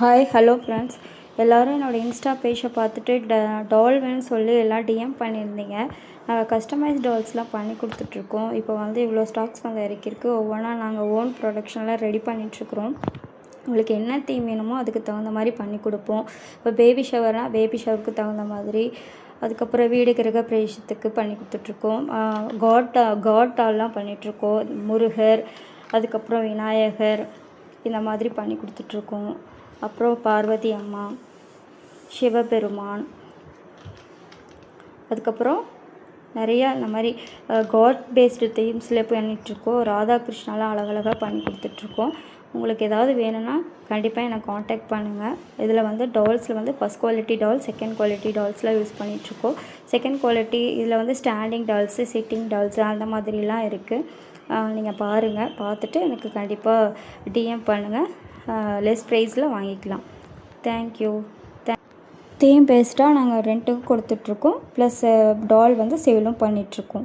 Hi hello friends, எல்லோரும் என்னோடய Insta பேஜை பார்த்துட்டு டால் வேணும்னு சொல்லி எல்லாம் டிஎம் பண்ணியிருந்தீங்க. நாங்கள் கஸ்டமைஸ் டால்ஸ்லாம் பண்ணி கொடுத்துட்ருக்கோம். இப்போ வந்து இவ்வளோ ஸ்டாக்ஸ் வந்து இறக்கிருக்கு. ஒவ்வொன்றா நாங்கள் ஓன் ப்ரொடக்ஷனில் ரெடி பண்ணிகிட்ருக்குறோம். உங்களுக்கு என்ன தீம் வேணுமோ அதுக்கு தகுந்த மாதிரி பண்ணி கொடுப்போம். இப்போ பேபி ஷவர்னால் பேபி ஷவருக்கு தகுந்த மாதிரி, அதுக்கப்புறம் வீடு கிரகப்பிரவேசத்துக்கு பண்ணி கொடுத்துட்ருக்கோம். காட் டால்லாம் பண்ணிகிட்ருக்கோம். முருகர், அதுக்கப்புறம் விநாயகர், இந்த மாதிரி பண்ணி கொடுத்துட்ருக்கோம். அப்புறம் பார்வதி அம்மா, சிவபெருமான், அதுக்கப்புறம் நிறையா இந்த மாதிரி காட் பேஸ்டு தீம்ஸில் பண்ணிகிட்ருக்கோம். ராதாகிருஷ்ணாலாம் அழகழகாக பண்ணி கொடுத்துட்ருக்கோம். உங்களுக்கு ஏதாவது வேணும்னா கண்டிப்பாக எனக்கு காண்டாக்ட் பண்ணுங்கள். இதில் வந்து டால்ஸில் வந்து ஃபஸ்ட் குவாலிட்டி டால், செகண்ட் குவாலிட்டி டால்ஸ்லாம் யூஸ் பண்ணிகிட்ருக்கோம். செகண்ட் குவாலிட்டி இதில் வந்து ஸ்டாண்டிங் டால்ஸு, சிட்டிங் டால்ஸு அந்த மாதிரிலாம் இருக்குது. நீங்கள் பாருங்கள். பார்த்துட்டு எனக்கு கண்டிப்பாக டிஎம் பண்ணுங்கள். லெஸ் ப்ரைஸில் வாங்கிக்கலாம். தேங்க்யூ. தீம் பேஸ்டாக நாங்கள் ரெண்ட்டுக்கு கொடுத்துட்ருக்கோம். ப்ளஸ் டால் வந்து சேலும் பண்ணிகிட்ருக்கோம்.